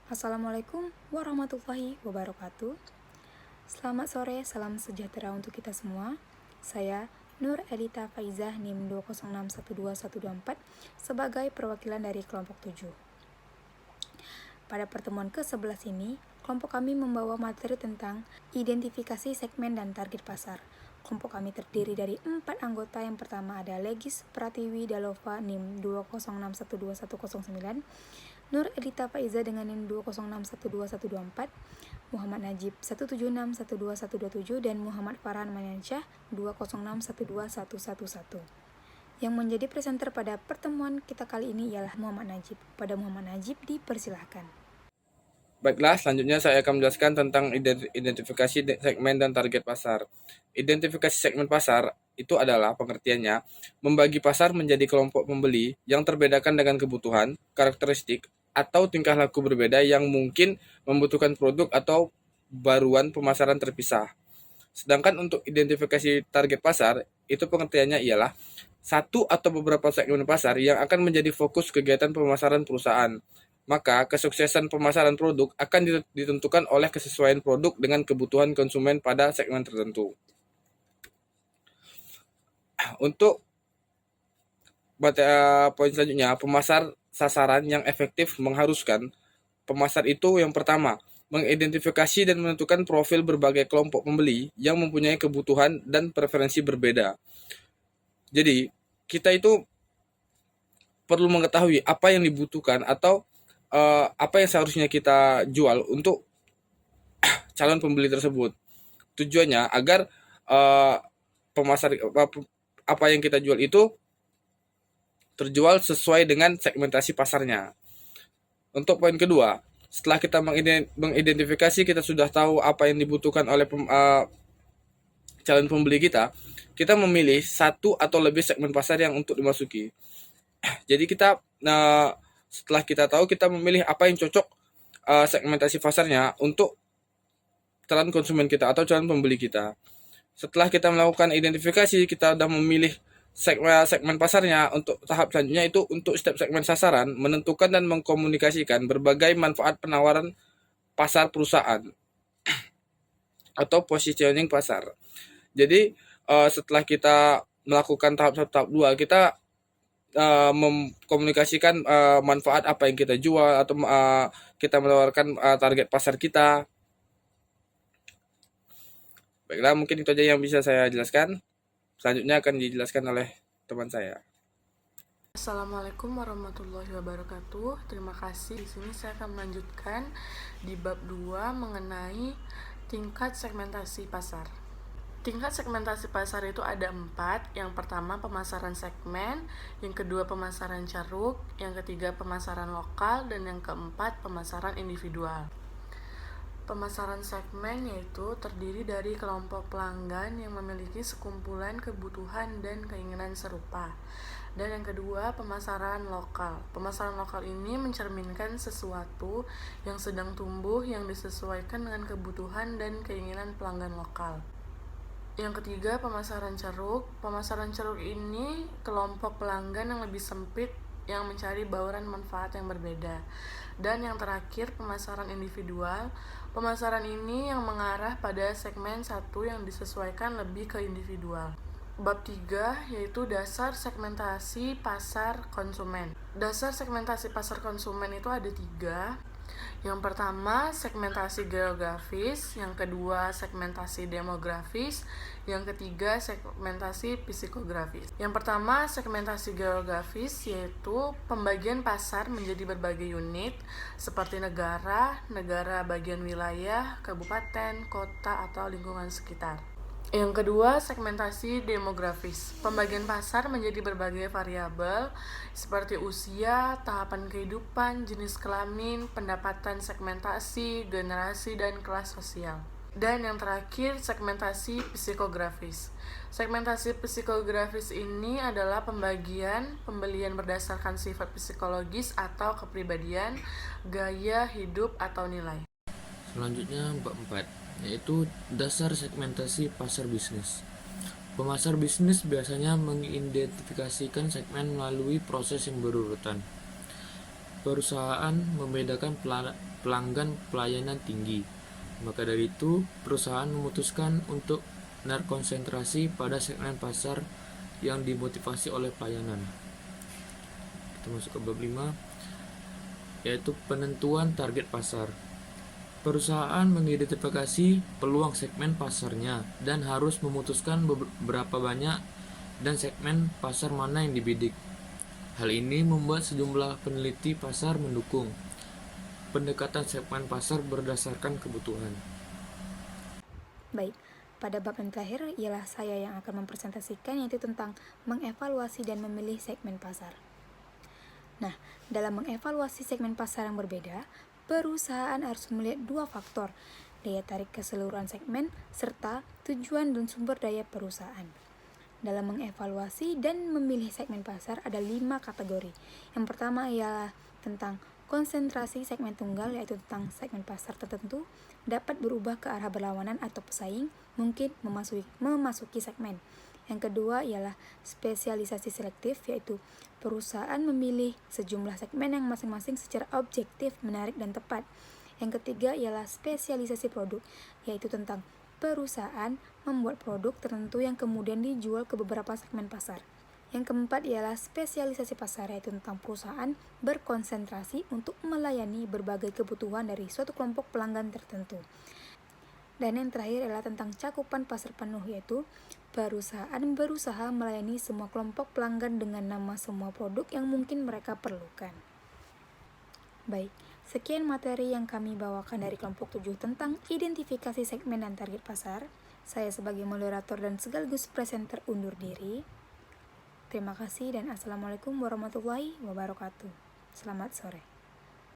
Assalamualaikum warahmatullahi wabarakatuh. Selamat sore, salam sejahtera untuk kita semua. Saya Nur Elita Faizah NIM 206121224 sebagai perwakilan dari kelompok 7. Pada pertemuan ke-11 ini, kelompok kami membawa materi tentang identifikasi segmen dan target pasar. Kelompok kami terdiri dari 4 anggota. Yang pertama ada Legis Pratiwi Dalova NIM 206121109, Nur Elita Faiza dengan NIM 206121224, Muhammad Najib 176121127, dan Muhammad Farhan Manyansyah 206121111. Yang menjadi presenter pada pertemuan kita kali ini ialah Muhammad Najib. Pada Muhammad Najib dipersilahkan. Baiklah, selanjutnya saya akan menjelaskan tentang identifikasi segmen dan target pasar. Identifikasi segmen pasar itu adalah pengertiannya membagi pasar menjadi kelompok pembeli yang terbedakan dengan kebutuhan, karakteristik, atau tingkah laku berbeda yang mungkin membutuhkan produk atau baruan pemasaran terpisah. Sedangkan untuk identifikasi target pasar, itu pengertiannya ialah satu atau beberapa segmen pasar yang akan menjadi fokus kegiatan pemasaran perusahaan. Maka, kesuksesan pemasaran produk akan ditentukan oleh kesesuaian produk dengan kebutuhan konsumen pada segmen tertentu. Untuk poin selanjutnya, pemasar sasaran yang efektif mengharuskan pemasar itu yang pertama, mengidentifikasi dan menentukan profil berbagai kelompok pembeli yang mempunyai kebutuhan dan preferensi berbeda. Jadi, kita itu perlu mengetahui apa yang dibutuhkan atau apa yang seharusnya kita jual untuk calon pembeli tersebut. Tujuannya agar pemasar apa yang kita jual itu terjual sesuai dengan segmentasi pasarnya. Untuk poin kedua, setelah kita mengidentifikasi, kita sudah tahu apa yang dibutuhkan oleh calon pembeli kita memilih satu atau lebih segmen pasar yang untuk dimasuki. Jadi kita setelah kita tahu, kita memilih apa yang cocok segmentasi pasarnya untuk calon konsumen kita atau calon pembeli kita. Setelah kita melakukan identifikasi, kita sudah memilih segmen pasarnya. Untuk tahap selanjutnya itu untuk step segmen sasaran, menentukan dan mengkomunikasikan berbagai manfaat penawaran pasar perusahaan atau positioning pasar. Jadi setelah kita melakukan tahap 2, kita mengkomunikasikan manfaat apa yang kita jual atau kita menawarkan target pasar kita. Baiklah, mungkin itu aja yang bisa saya jelaskan. Selanjutnya akan dijelaskan oleh teman saya. Assalamualaikum warahmatullahi wabarakatuh. Terima kasih. Di sini saya akan melanjutkan di bab 2 mengenai tingkat segmentasi pasar. Tingkat segmentasi pasar itu ada 4. Yang pertama pemasaran segmen, yang kedua pemasaran ceruk, yang ketiga pemasaran lokal, dan yang keempat pemasaran individual. Pemasaran segmen yaitu terdiri dari kelompok pelanggan yang memiliki sekumpulan kebutuhan dan keinginan serupa. Dan yang kedua, pemasaran lokal. Pemasaran lokal ini mencerminkan sesuatu yang sedang tumbuh yang disesuaikan dengan kebutuhan dan keinginan pelanggan lokal. Yang ketiga, pemasaran ceruk. Pemasaran ceruk ini kelompok pelanggan yang lebih sempit yang mencari bauran manfaat yang berbeda. Dan yang terakhir, pemasaran individual. Pemasaran ini yang mengarah pada segmen satu yang disesuaikan lebih ke individual. Bab 3 yaitu dasar segmentasi pasar konsumen. Dasar segmentasi pasar konsumen itu ada 3. Yang pertama segmentasi geografis, yang kedua segmentasi demografis, yang ketiga segmentasi psikografis. Yang pertama segmentasi geografis yaitu pembagian pasar menjadi berbagai unit seperti negara bagian wilayah, kabupaten, kota, atau lingkungan sekitar. Yang kedua, segmentasi demografis. Pembagian pasar menjadi berbagai variabel seperti usia, tahapan kehidupan, jenis kelamin, pendapatan, segmentasi, generasi, dan kelas sosial. Dan yang terakhir, segmentasi psikografis. Segmentasi psikografis ini adalah pembelian berdasarkan sifat psikologis atau kepribadian, gaya hidup, atau nilai. Selanjutnya bab 4 yaitu dasar segmentasi pasar bisnis. Pemasar bisnis biasanya mengidentifikasikan segmen melalui proses yang berurutan. Perusahaan membedakan pelanggan pelayanan tinggi. Maka dari itu, perusahaan memutuskan untuk berkonsentrasi pada segmen pasar yang dimotivasi oleh pelayanan. Kita masuk ke bab 5, yaitu penentuan target pasar. Perusahaan mengidentifikasi peluang segmen pasarnya dan harus memutuskan berapa banyak dan segmen pasar mana yang dibidik. Hal ini membuat sejumlah peneliti pasar mendukung pendekatan segmen pasar berdasarkan kebutuhan. Baik, pada bab yang terakhir ialah saya yang akan mempresentasikan, yaitu tentang mengevaluasi dan memilih segmen pasar. Nah, dalam mengevaluasi segmen pasar yang berbeda, perusahaan harus melihat dua faktor, daya tarik keseluruhan segmen, serta tujuan dan sumber daya perusahaan. Dalam mengevaluasi dan memilih segmen pasar ada 5 kategori. Yang pertama ialah tentang konsentrasi segmen tunggal, yaitu tentang segmen pasar tertentu dapat berubah ke arah berlawanan atau pesaing mungkin memasuki segmen. Yang kedua ialah spesialisasi selektif, yaitu perusahaan memilih sejumlah segmen yang masing-masing secara objektif menarik dan tepat. Yang ketiga ialah spesialisasi produk, yaitu tentang perusahaan membuat produk tertentu yang kemudian dijual ke beberapa segmen pasar. Yang keempat ialah spesialisasi pasar, yaitu tentang perusahaan berkonsentrasi untuk melayani berbagai kebutuhan dari suatu kelompok pelanggan tertentu. Dan yang terakhir adalah tentang cakupan pasar penuh, yaitu perusahaan berusaha melayani semua kelompok pelanggan dengan nama semua produk yang mungkin mereka perlukan. Baik, sekian materi yang kami bawakan dari kelompok 7 tentang identifikasi segmen dan target pasar. Saya sebagai moderator dan sekaligus presenter undur diri. Terima kasih dan Assalamualaikum warahmatullahi wabarakatuh. Selamat sore.